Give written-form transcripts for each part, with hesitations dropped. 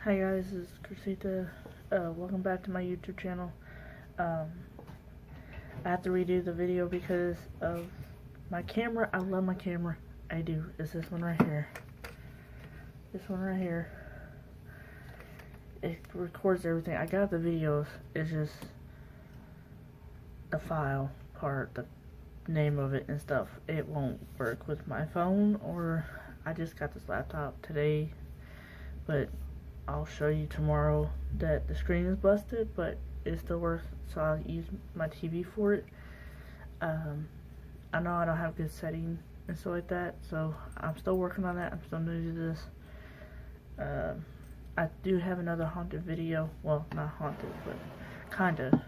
Hi guys, this is Crucita. Welcome back to my YouTube channel. I have to redo the video because of my camera. I love my camera. I do. It's this one right here. This one right here. It records everything. I got the videos. It's just the file part, the name of it and stuff. It won't work with my phone, or I just got this laptop today, but I'll show you tomorrow that the screen is busted, but it still works, so I'll use my TV for it. I know I don't have good setting and stuff like that, so I'm still working on that. I'm still new to this. I do have another haunted video, well, not haunted, but kinda,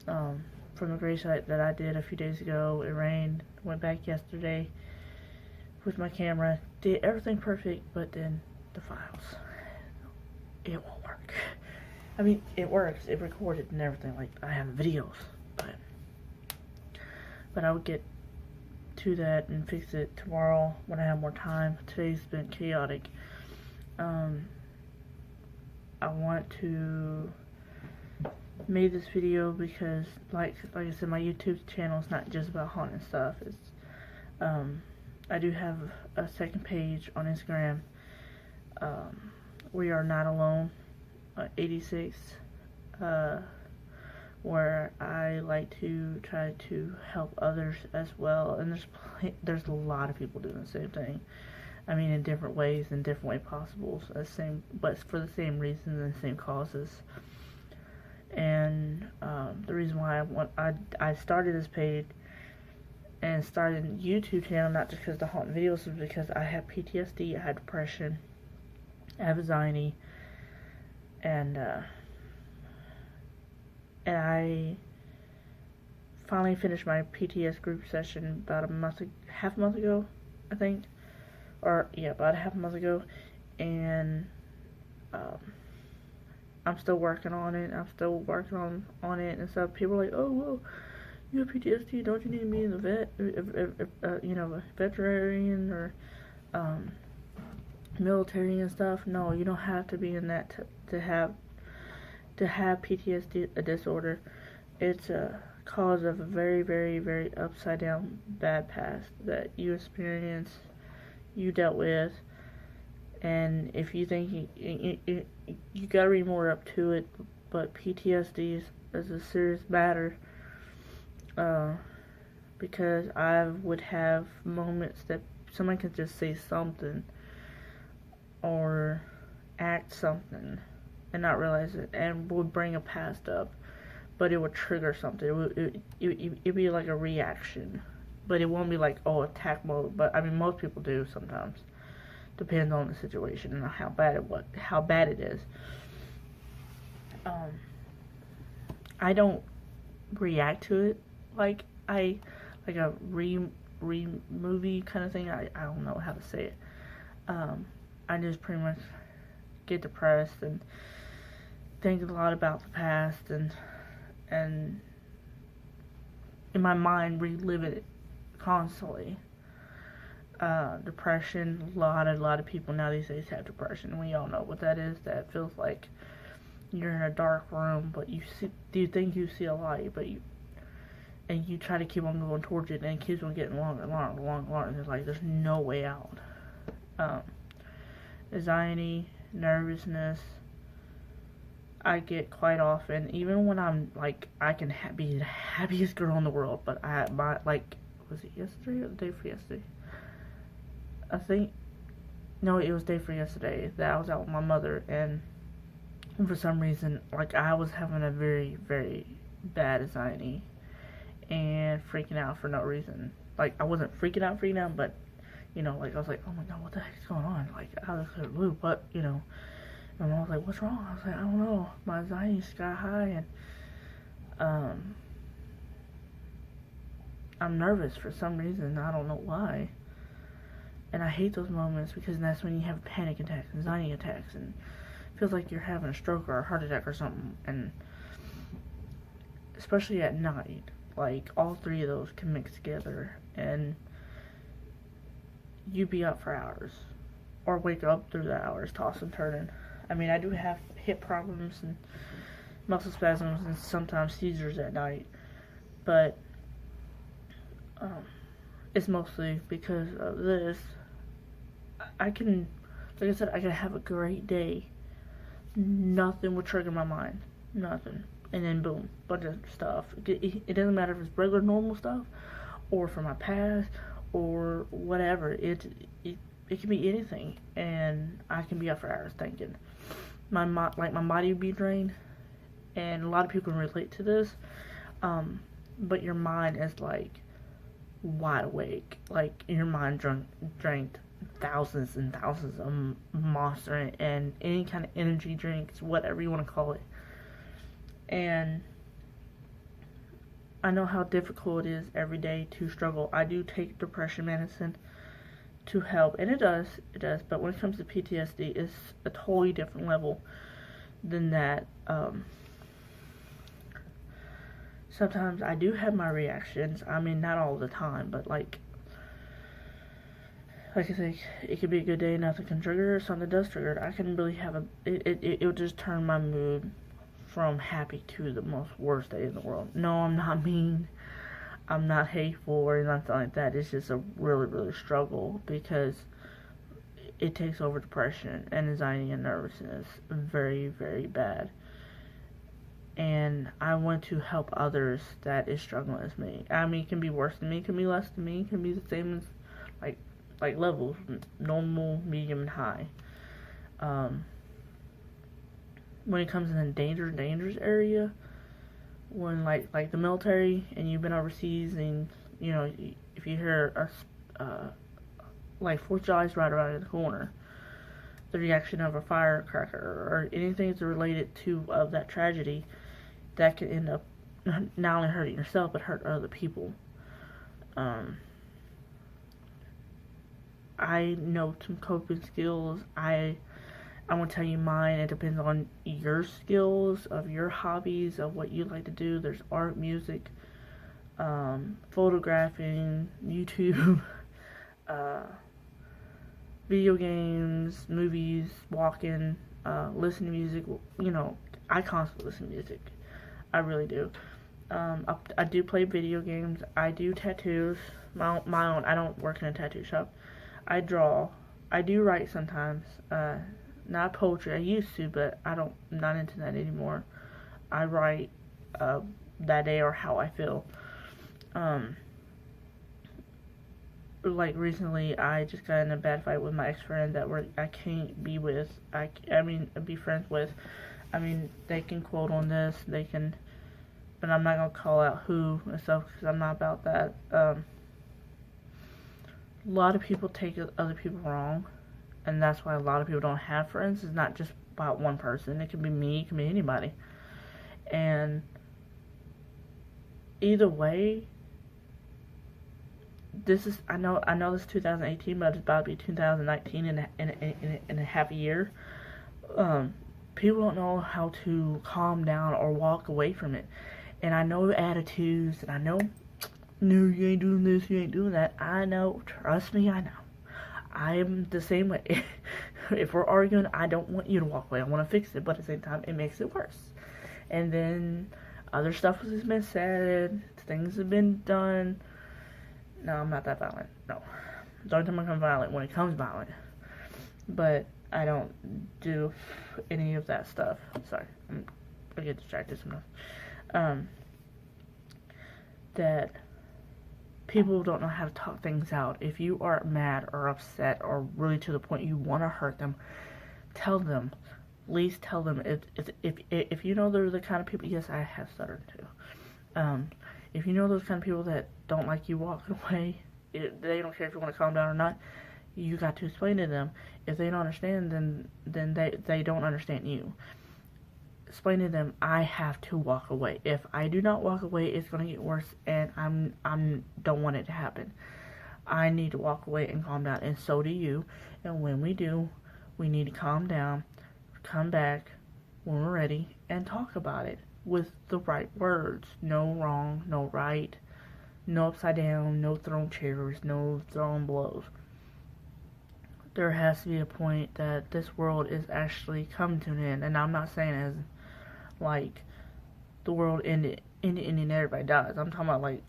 from the grave site that I did a few days ago. It rained, went back yesterday with my camera, did everything perfect, but then the files, it won't work. I mean, it works, it recorded and everything, like I have videos, but I would get to that and fix it tomorrow when I have more time. Today's been chaotic. I want to make this video because, like I said, my YouTube channel is not just about haunting stuff. It's I do have a second page on Instagram. We Are Not Alone 86, where I like to try to help others as well, and there's a lot of people doing the same thing. I mean, in different ways, in different way possible, but for the same reasons and the same causes. And the reason why I started this page and started a YouTube channel, not just because of the haunted videos, was because I have PTSD, I have depression, I have anxiety, and I finally finished my PTS group session about half a month ago, I think. Or, yeah, about half a month ago, and I'm still working on it. I'm still working on it and stuff. People are like, oh, well, you have PTSD, don't you need to be in the a veterinarian or military and stuff? No, you don't have to be in that to have PTSD, a disorder. It's a cause of a very, very, very upside down bad past that you experience, you dealt with, and if you think you gotta read more up to it, but PTSD is a serious matter, because I would have moments that someone could just say something or act something and not realize it, and would bring a past up, but it would trigger something. It'd be like a reaction. But it won't be like, oh, attack mode. But I mean, most people do sometimes. Depends on the situation and how bad it is. I don't react to it like a movie kind of thing. I don't know how to say it. I just pretty much get depressed and think a lot about the past and in my mind relive it constantly. Depression, a lot of people now these days have depression. We all know what that is. That feels like you're in a dark room, but you think you see a light, but you try to keep on going towards it, and it keeps on getting longer and longer and longer and longer, and it's like there's no way out. Anxiety, nervousness, I get quite often, even when I'm like, I can be the happiest girl in the world, but was it yesterday or the day for yesterday? I think, no, it was day for yesterday that I was out with my mother, and for some reason, like, I was having a very, very bad anxiety and freaking out for no reason. Like, I wasn't freaking out, but, like, I was like, oh my god, what the heck is going on? Like, out of the blue, but, and I was like, what's wrong? I was like, I don't know, my anxiety's sky high, and, I'm nervous for some reason. I don't know why. And I hate those moments because that's when you have panic attacks, anxiety attacks, and it feels like you're having a stroke or a heart attack or something. And especially at night, like, all three of those can mix together, and you be up for hours, or wake up through the hours, tossing and turning. I mean, I do have hip problems and muscle spasms and sometimes seizures at night, but it's mostly because of this. I can, like I said, I can have a great day. Nothing would trigger my mind. Nothing. And then boom, bunch of stuff. It doesn't matter if it's regular, normal stuff, or from my past, or whatever. It can be anything, and I can be up for hours thinking. My body would be drained, and a lot of people can relate to this. But your mind is like wide awake. Like your mind drank thousands and thousands of Monster and any kind of energy drinks, whatever you want to call it. And I know how difficult it is every day to struggle. I do take depression medicine to help, and it does. But when it comes to PTSD, it's a totally different level than that. Sometimes I do have my reactions. I mean, not all the time, but like I say, it could be a good day, nothing can trigger it, something does trigger it. I can really have it'll just turn my mood from happy to the most worst day in the world. No, I'm not mean. I'm not hateful or nothing like that. It's just a really, really struggle because it takes over depression and anxiety and nervousness very, very bad. And I want to help others that is struggling as me. I mean, it can be worse than me, it can be less than me, it can be the same as like levels, normal, medium, and high. When it comes in the dangerous area, when like the military and you've been overseas, and you know, if you hear like 4th of July is right around the corner, the reaction of a firecracker or anything that's related to that tragedy, that can end up not only hurting yourself but hurt other people. I know some coping skills. I won't tell you mine. It depends on your skills, of your hobbies, of what you like to do. There's art, music, photographing, YouTube, video games, movies, walking, listen to music. You know, I constantly listen to music. I really do. I do play video games. I do tattoos. My own. I don't work in a tattoo shop. I draw. I do write sometimes. Not poetry. I used to, but I'm not into that anymore. I write that day or how I feel. Like recently, I just got in a bad fight with my ex-friend that I can't be with. I mean, be friends with. I mean, they can quote on this. They can, but I'm not gonna call out who and stuff because I'm not about that. A lot of people take other people wrong, and that's why a lot of people don't have friends. It's not just about one person. It can be me, it can be anybody. And either way, this is, I know this is 2018, but it's about to be 2019 in a half a year. People don't know how to calm down or walk away from it. And I know attitudes, and I know, no, you ain't doing this, you ain't doing that. I know, trust me, I know. I am the same way. If we're arguing, I don't want you to walk away. I want to fix it, but at the same time, it makes it worse. And then other stuff has been said, things have been done. No, I'm not that violent. No. The only time I become violent when it comes violent. But I don't do any of that stuff. Sorry. I get distracted sometimes. That people don't know how to talk things out. If you are mad or upset or really to the point you want to hurt them, tell them. At least tell them. If you know they're the kind of people, yes, I have stuttered too. If you know those kind of people that don't like you walking away, they don't care if you want to calm down or not, you got to explain to them. If they don't understand, then they don't understand you. Explain to them, I have to walk away. If I do not walk away, it's going to get worse, and I'm don't want it to happen. I need to walk away and calm down, and so do you. And when we do, we need to calm down, come back when we're ready, and talk about it with the right words. No wrong, no right, no upside down, no throwing chairs, no throwing blows. there has to be a point that this world is actually coming to an end. And I'm not saying as like the world ended and everybody dies. I'm talking about like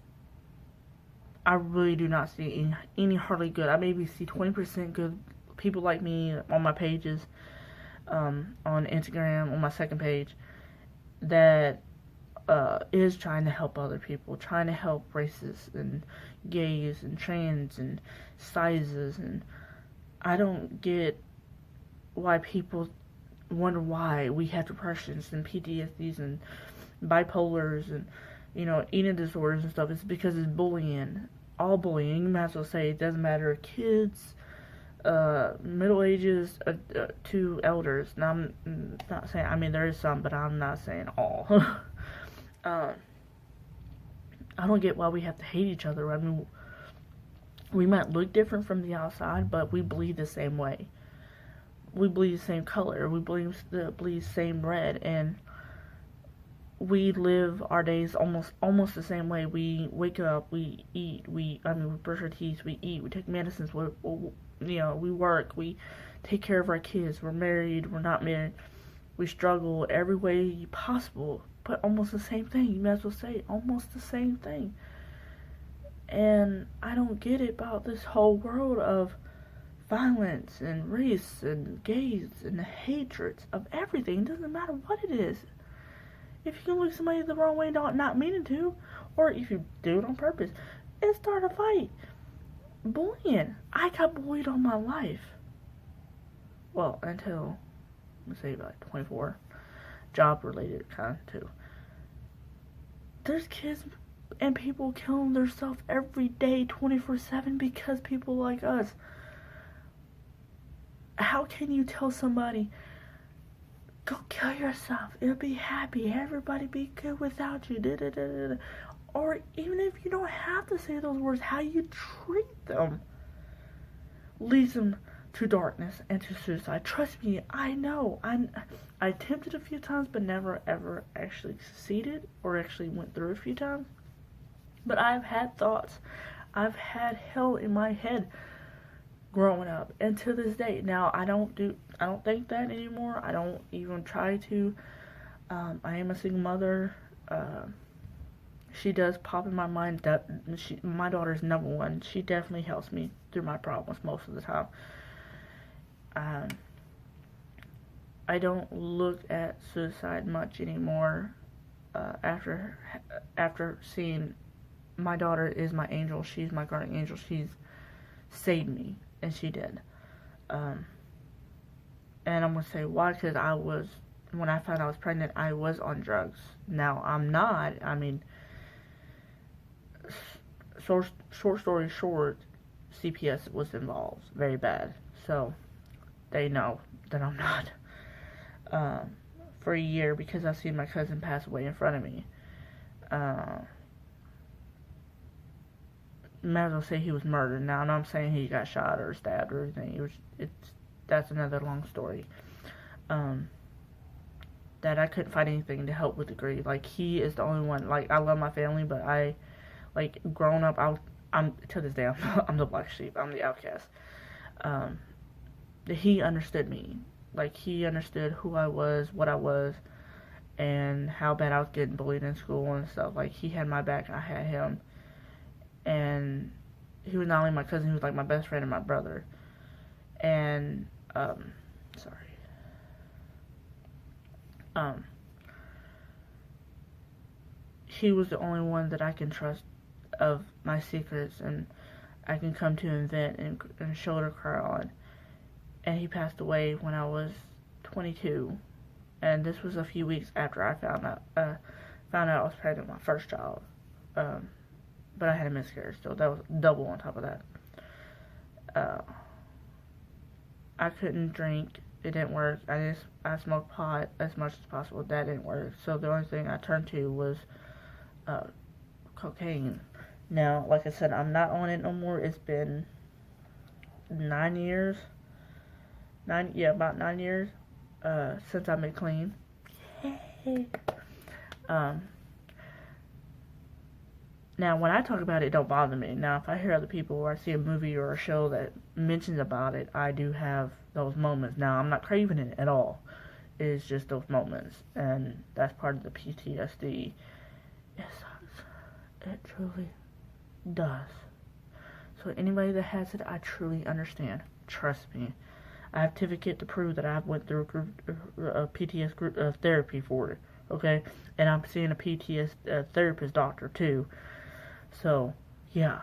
I really do not see any hardly good. I maybe see 20% good people like me on my pages, on Instagram, on my second page, that is trying to help other people, trying to help racists and gays and trans and sizes. And I don't get why people wonder why we have depressions and PTSDs and bipolars and, you know, eating disorders and stuff. It's because it's bullying. All bullying. You might as well say it doesn't matter. Kids, middle ages, to elders. Now, I'm not saying, I mean, there is some, but I'm not saying all. I don't get why we have to hate each other. I mean, we might look different from the outside, but we bleed the same way. We bleed the same color. We bleed the same red, and we live our days almost the same way. We wake up, we eat, we brush our teeth, we eat, we take medicines, we work, we take care of our kids. We're married, we're not married. We struggle every way possible, but almost the same thing. You might as well say almost the same thing. And I don't get it about this whole world of violence and race and gays and hatreds of everything. It doesn't matter what it is. If you can look somebody the wrong way, not meaning to, or if you do it on purpose, and start a fight. Bullying. I got bullied all my life. Well, until, let's say, about 24. Job-related, kind of, too. There's kids and people killing themselves every day, 24/7, because people like us. How can you tell somebody, go kill yourself, it'll be happy, everybody be good without you, da-da-da-da-da. Or even if you don't have to say those words, how you treat them leads them to darkness and to suicide. Trust me, I know. I attempted a few times, but never ever actually succeeded or actually went through a few times. But I've had thoughts. I've had hell in my head growing up, and to this day. Now I don't think that anymore. I don't even try to. I am a single mother. She does pop in my mind that my daughter's number one. She definitely helps me through my problems most of the time. I don't look at suicide much anymore. After seeing my daughter is my angel. She's my guardian angel. She's saved me. And she did. And I'm going to say why, because when I found I was pregnant, I was on drugs. Now, I'm not. I mean, short story short, CPS was involved. Very bad. So, they know that I'm not. For a year, because I've seen my cousin pass away in front of me. Might as well say he was murdered. Now, I'm not saying he got shot or stabbed or anything. That's another long story. That I couldn't find anything to help with the grief. Like, he is the only one. Like, I love my family, but growing up, I'm to this day, I'm the black sheep. I'm the outcast. He understood me. Like, he understood who I was, what I was, and how bad I was getting bullied in school and stuff. Like, he had my back, I had him. And he was not only my cousin, he was like my best friend and my brother. And, he was the only one that I can trust of my secrets, and I can come to and vent and shoulder cry on. And he passed away when I was 22. And this was a few weeks after I found out I was pregnant with my first child. But I had a miscarriage still. That was double on top of that. I couldn't drink. It didn't work. I smoked pot as much as possible. That didn't work. So the only thing I turned to was cocaine. Now, like I said, I'm not on it no more. It's been 9 years. About 9 years since I've been clean. Yay. Now, when I talk about it, it don't bother me. Now, if I hear other people or I see a movie or a show that mentions about it, I do have those moments. Now, I'm not craving it at all. It's just those moments, and that's part of the PTSD. It sucks. It truly does. So anybody that has it, I truly understand. Trust me. I have a certificate to prove that I went through a PTS group therapy for it. Okay, and I'm seeing a PTS therapist doctor too. So yeah.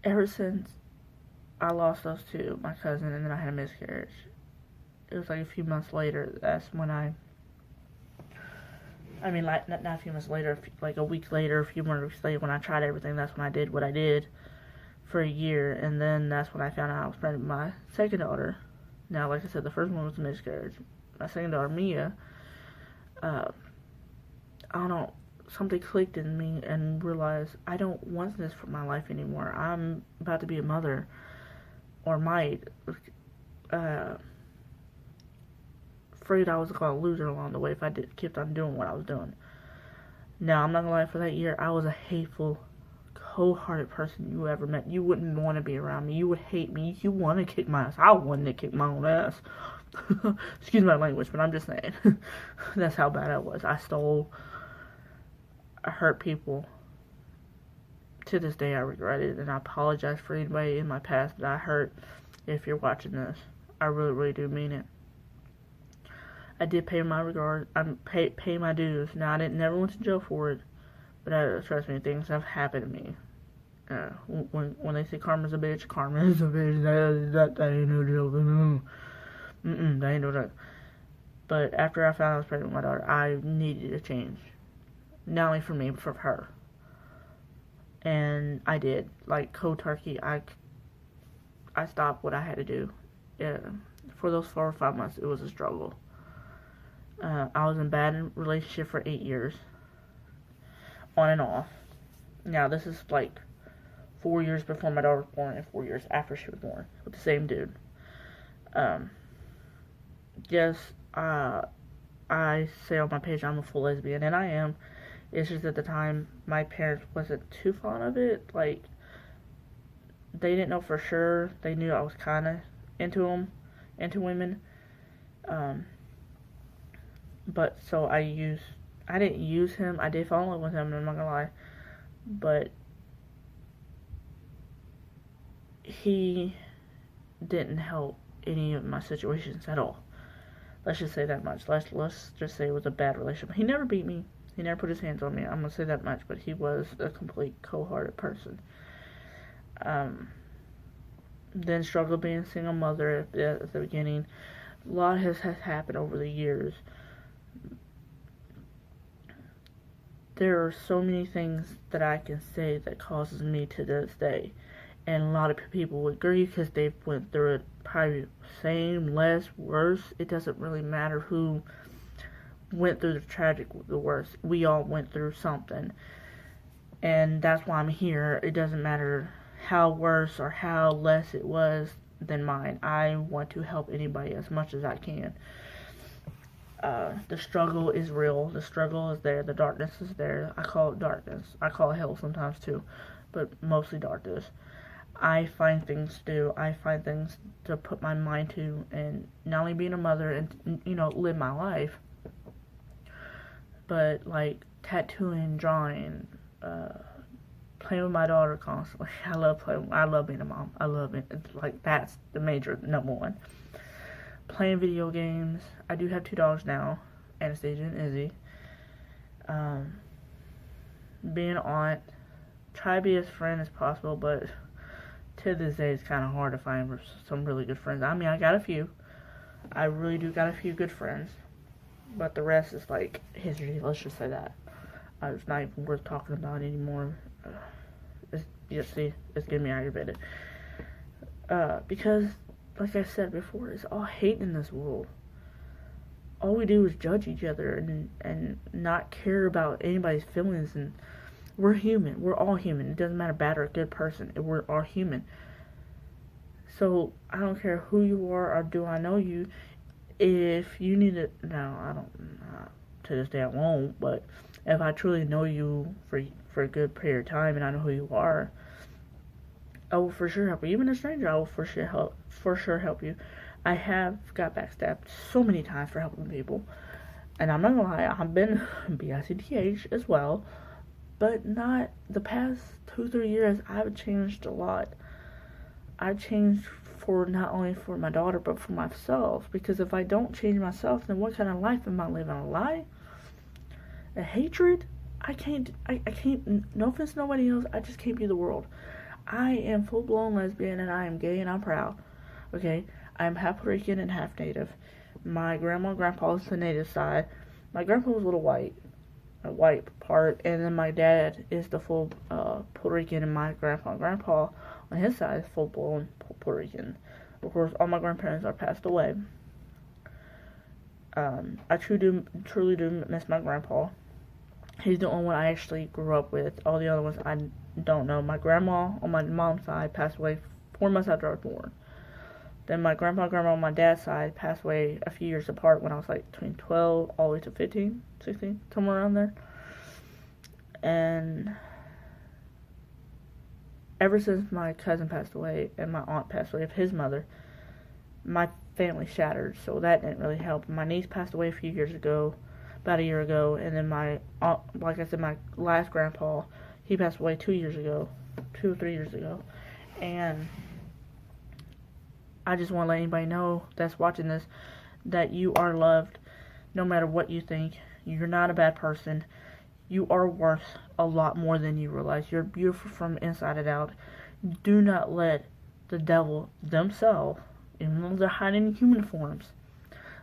Ever since I lost those two, my cousin, and then I had a miscarriage, it was like a few months later. That's when I mean, like, not a few months later, like a week later, a few more weeks later, when I tried everything, that's when I did what I did for a year, and then that's when I found out I was pregnant with my second daughter. Now, like I said, the first one was a miscarriage. My second daughter, Mia, I don't know, something clicked in me and realized I don't want this for my life anymore. I'm about to be a mother, or might. Afraid I was going to lose her along the way if I kept on doing what I was doing. Now, I'm not going to lie, for that year, I was a hateful, cold-hearted person you ever met. You wouldn't want to be around me. You would hate me. You want to kick my ass. I wanted to kick my own ass. Excuse my language, but I'm just saying. That's how bad I was. I stole. I hurt people. To this day, I regret it, and I apologize for anybody in my past that I hurt. If you're watching this, I really, really do mean it. I did pay my regard. I pay my dues. Now, I never went to jail for it, but trust me, things have happened to me. When they say karma's a bitch, karma is a bitch. That ain't no deal. That ain't no deal. But after I found I was pregnant with my daughter, I needed a change. Not only for me, but for her. And I did. Like, cold turkey, I stopped what I had to do. Yeah. For those 4 or 5 months, it was a struggle. I was in a bad relationship for 8 years. On and off. Now, this is like 4 years before my daughter was born and 4 years after she was born. With the same dude. Yes, I say on my page I'm a full lesbian, and I am. It's just at the time, my parents wasn't too fond of it. Like, they didn't know for sure. They knew I was kind of into women. But so I didn't use him. I did fall in love with him, I'm not gonna lie. But he didn't help any of my situations at all. Let's just say that much. Let's just say it was a bad relationship. He never beat me. He never put his hands on me. I'm gonna say that much. But he was a complete cold-hearted person. Then struggled being a single mother at the beginning. A lot has happened over the years. There are so many things that I can say that causes me to this day. And a lot of people would agree because they've went through it probably same, less, worse. It doesn't really matter who went through the worst. We all went through something. And that's why I'm here. It doesn't matter how worse or how less it was than mine. I want to help anybody as much as I can. The struggle is real. The struggle is there. The darkness is there. I call it darkness. I call it hell sometimes too, but mostly darkness. I find things to do. I find things to put my mind to, and not only being a mother and, live my life, but like tattooing, drawing, playing with my daughter constantly. I love being a mom. I love it. Like, that's the major number one. Playing video games. I do have 2 dogs now, Anastasia and Izzy. Being an aunt. Try to be as friend as possible, but to this day it's kind of hard to find some really good friends. I mean, I got a few. I really do got a few good friends, but the rest is like history. Let's just say that. It's not even worth talking about anymore. It's getting me aggravated. Because, like I said before, it's all hate in this world. All we do is judge each other and not care about anybody's feelings. And we're human. We're all human. It doesn't matter bad or good person. We're all human. So I don't care who you are or do I know you. if you need it, no, I don't, to this day I won't, but if I truly know you for a good period of time and I know who you are, I will for sure help you. Even a stranger, I will for sure help you. I have got backstabbed so many times for helping people, and I'm not gonna lie, I've been BICTH as well, but not the past 2-3 years. I've changed a lot. I've changed for not only for my daughter but for myself, because if I don't change myself, then what kind of life am I living? A lie? A hatred? I can't, no offense to nobody else, I just can't be the world. I am full-blown lesbian, and I am gay, and I'm proud. Okay? I'm half Puerto Rican and half Native. My grandma and grandpa is the Native side. My grandpa was a little white, a white part, and then my dad is the full Puerto Rican, and my grandpa and grandpa on his side is full-blown Puerto Rican. Of course, all my grandparents are passed away. I truly do miss my grandpa. He's the only one I actually grew up with. All the other ones I don't know. My grandma on my mom's side passed away 4 months after I was born. Then my grandpa and grandma on my dad's side passed away a few years apart when I was like between 12 all the way to 15, 16, somewhere around there. And ever since my cousin passed away and my aunt passed away of his mother, my family shattered, so that didn't really help. My niece passed away a few years ago, about a year ago, and then my aunt, like I said, my last grandpa, he passed away 2 years ago, 2 or 3 years ago, and I just want to let anybody know that's watching this that you are loved, no matter what you think. You're not a bad person. You are worth a lot more than you realize. You're beautiful from inside and out. Do not let the devil themselves, even though they're hiding in human forms,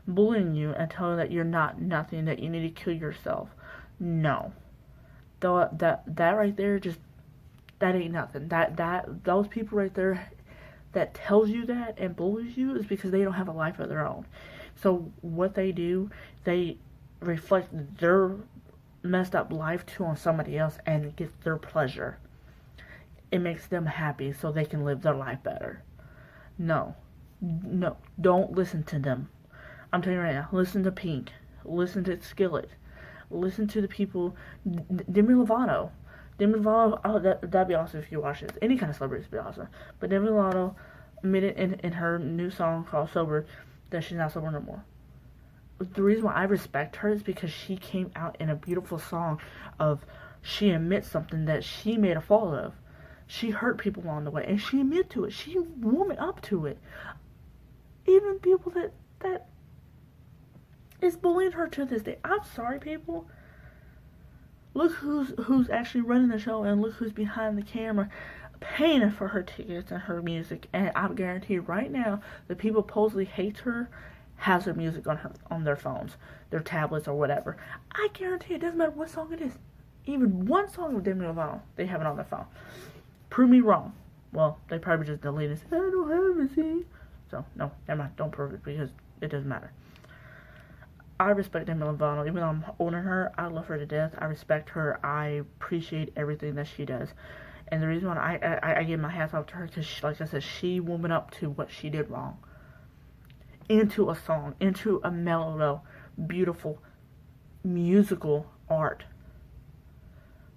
bullying you and telling you that you're not nothing, that you need to kill yourself. No. That right there, just, that ain't nothing. Those people right there that tells you that and bullies you is because they don't have a life of their own. So what they do, they reflect their messed up life too on somebody else and get their pleasure. It makes them happy so they can live their life better. No, don't listen to them. I'm telling you right now, listen to Pink, listen to Skillet, listen to the people, Demi Lovato. Demi Lovato, oh, that'd be awesome if you watch this. Any kind of celebrity would be awesome. But Demi Lovato admitted in her new song called Sober that she's not sober no more. The reason why I respect her is because she came out in a beautiful song of, she admits something that she made a fault of. She hurt people along the way, and she admitted to it. She woman up to it. Even people that is bullying her to this day. I'm sorry, people. Look who's actually running the show, and look who's behind the camera paying for her tickets and her music. And I guarantee right now, the people supposedly hate her has her music on their phones, their tablets, or whatever. I guarantee it doesn't matter what song it is. Even one song of Demi Lovato, they have it on their phone. Prove me wrong. Well, they probably just deleted it. I don't have it, see? So, no, never mind. Don't prove it because it doesn't matter. I respect Demi Lovato. Even though I'm older than her, I love her to death. I respect her. I appreciate everything that she does. And the reason why I give my hats off to her, because, like I said, she woman up to what she did wrong. Into a song, into a mellow, beautiful, musical art.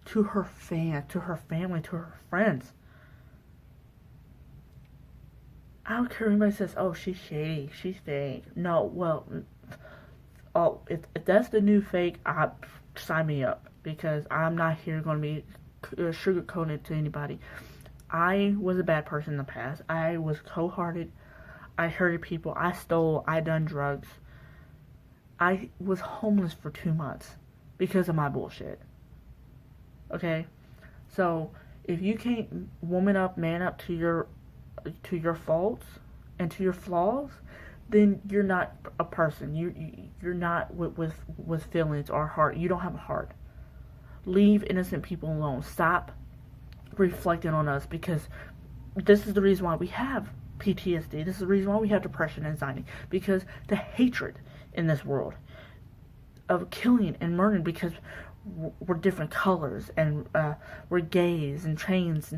To her fans, to her family, to her friends. I don't care if anybody says, oh, she's shady, she's fake. No, well, oh, if that's the new fake, sign me up. Because I'm not here going to be sugarcoated to anybody. I was a bad person in the past. I was cold-hearted. I hurted people. I stole. I done drugs. I was homeless for 2 months because of my bullshit. Okay? So, if you can't woman up, man up to your faults and to your flaws, then you're not a person. You're not with feelings or heart. You don't have a heart. Leave innocent people alone. Stop reflecting on us, because this is the reason why we have PTSD. This is the reason why we have depression and anxiety, because the hatred in this world of killing and murdering because we're different colors and we're gays and trans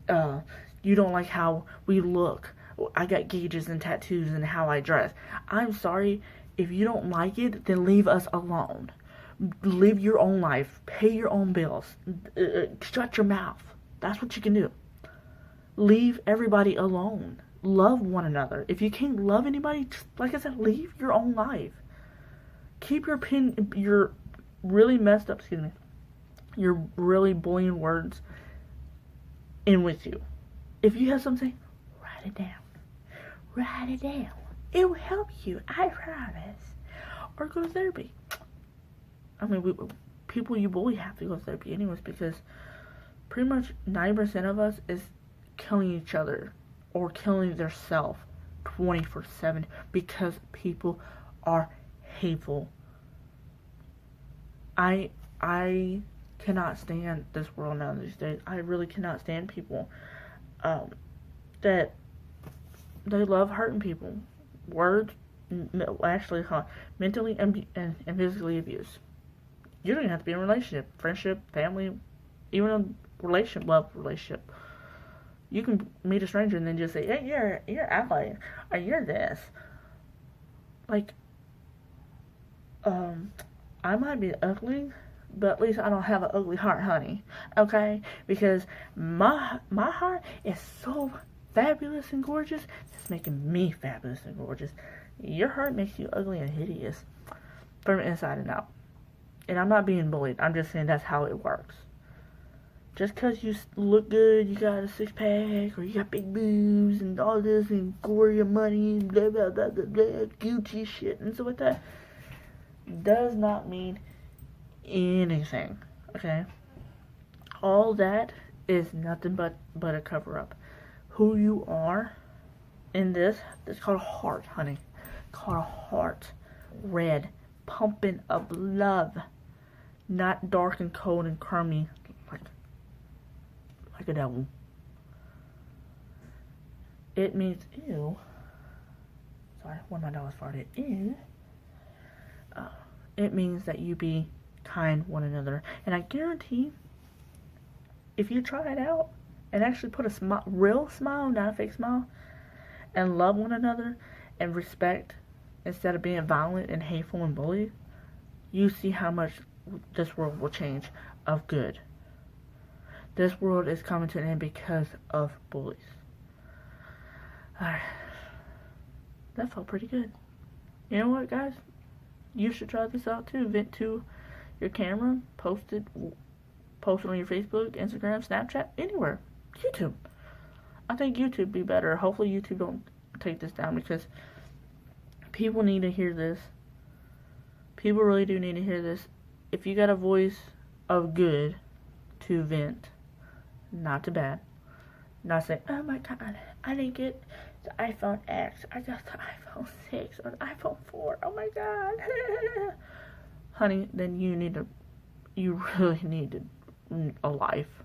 and you don't like how we look. I got gauges and tattoos and how I dress. I'm sorry. If you don't like it, then leave us alone. Live your own life. Pay your own bills. Shut your mouth. That's what you can do. Leave everybody alone. Love one another. If you can't love anybody, just, like I said, leave your own life. Keep your really messed up, your really bullying words in with you. If you have something, write it down. Write it down. It will help you, I promise. Or go to therapy. I mean, people you bully have to go to therapy anyways, because pretty much 90% of us is killing each other or killing their self 24/7 because people are hateful. I cannot stand this world now these days. I really cannot stand people that they love hurting people. Words, actually, mentally and physically abuse. You don't even have to be in a relationship, friendship, family, even a relationship, love relationship. You can meet a stranger and then just say, "Hey, you're ugly," or "You're this." Like, I might be ugly, but at least I don't have an ugly heart, honey. Okay? Because my heart is so fabulous and gorgeous, it's making me fabulous and gorgeous. Your heart makes you ugly and hideous from inside and out. And I'm not being bullied. I'm just saying that's how it works. Just because you look good, you got a six-pack, or you got big boobs, and all this, and gory money, and blah, blah, blah, blah, blah, Gucci shit, and stuff like that, does not mean anything, okay? All that is nothing but a cover-up. Who you are in this, it's called a heart, honey. Called a heart. Red, pumping of love. Not dark and cold and crummy like a devil. It means, ew. Sorry, one of my dogs farted. Ew. It means that you be kind one another. And I guarantee, if you try it out and actually put a real smile, not a fake smile, and love one another and respect instead of being violent and hateful and bullied, you see how much this world will change of good. This world is coming to an end because of bullies. Alright. That felt pretty good. You know what, guys? You should try this out too. Vent to your camera. Post it on your Facebook, Instagram, Snapchat, anywhere. YouTube. I think YouTube would be better. Hopefully YouTube don't take this down, because people need to hear this. People really do need to hear this. If you got a voice of good to vent, not to bad, not say, "Oh my God, I didn't get the iPhone X. I got the iPhone 6 or the iPhone 4. Oh my God." Honey, then you really need a life.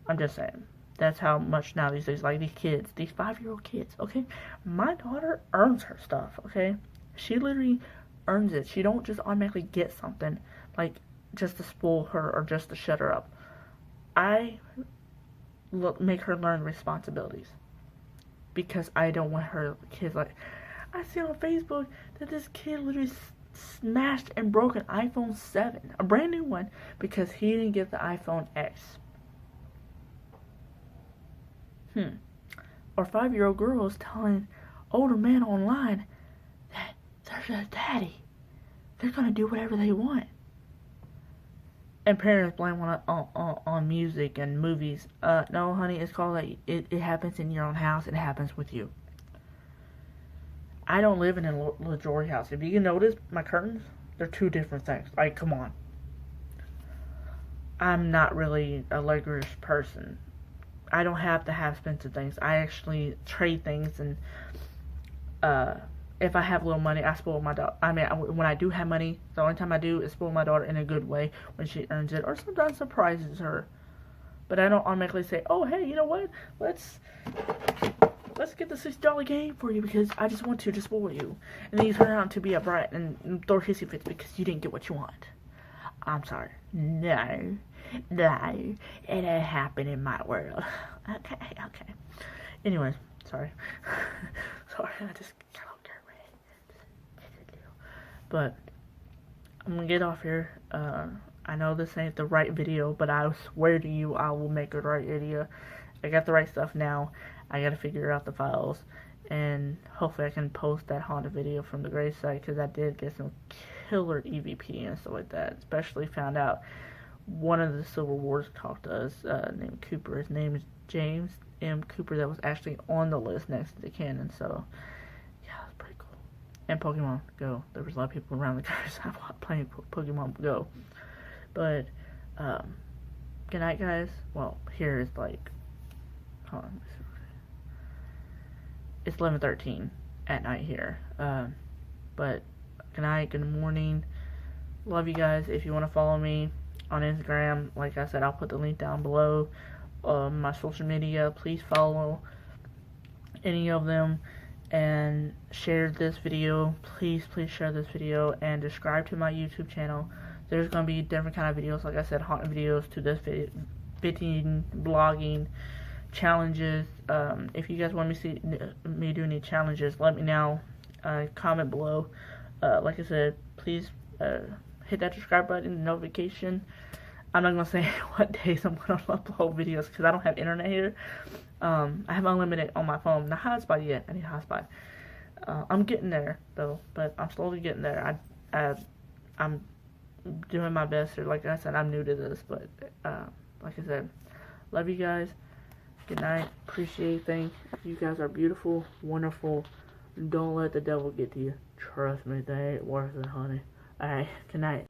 I'm just saying. That's how much now these days, like these kids, these 5-year-old kids, okay? My daughter earns her stuff, okay? She literally earns it. She don't just automatically get something, like, just to spoil her or just to shut her up. I make her learn responsibilities, because I don't want her kids, like, I see on Facebook that this kid literally smashed and broke an iPhone 7, a brand new one, because he didn't get the iPhone X. Or 5-year-old girls telling older men online that they're their daddy. They're gonna do whatever they want. And parents blame on music and movies. No, honey, it's called that. It happens in your own house. It happens with you. I don't live in a LaJory house. If you can notice, my curtains, they're two different things. Like, come on. I'm not really a luxurious person. I don't have to have expensive things. I actually trade things, and if I have a little money, I spoil my daughter. I mean, when I do have money, the only time I do is spoil my daughter in a good way when she earns it, or sometimes surprises her. But I don't automatically say, "Oh, hey, you know what? Let's get the $6 game for you because I just want to spoil you." And then you turn out to be a brat and throw hissy fits because you didn't get what you want. I'm sorry. No, it ain't happen in my world. Okay. Anyways, Sorry. Sorry, I just got out there, man. But I'm gonna get off here. I know this ain't the right video, but I swear to you, I will make a right video. I got the right stuff now. I gotta figure out the files, and hopefully I can post that haunted video from the grave site, because I did get some killer EVP and stuff like that. Especially found out one of the Civil Wars talked to us, named Cooper. His name is James M. Cooper, that was actually on the list next to the Cannon. So yeah, that's pretty cool. And Pokemon Go. There was a lot of people around the guys playing Pokemon Go. But good night, guys. Well, here is like, hold on, it's 11:13 at night here. But good night, good morning. Love you guys. If you want to follow me on Instagram, like I said, I'll put the link down below. My social media, please follow any of them and share this video. Please share this video and subscribe to my YouTube channel. There's going to be different kind of videos, like I said, haunted videos to this video, blogging, challenges. If you guys want me to see me do any challenges, let me know. Comment below. Like I said, please hit that subscribe button, notification. I'm not going to say what days I'm going to upload videos because I don't have internet here. I have unlimited on my phone. Not hotspot yet. I need a hotspot. I'm getting there, though, but I'm slowly getting there. I'm doing my best here. Like I said, I'm new to this, but like I said, love you guys. Good night. Appreciate things. You guys are beautiful, wonderful. Don't let the devil get to you. Trust me, they ain't worth it, honey. Alright, good night.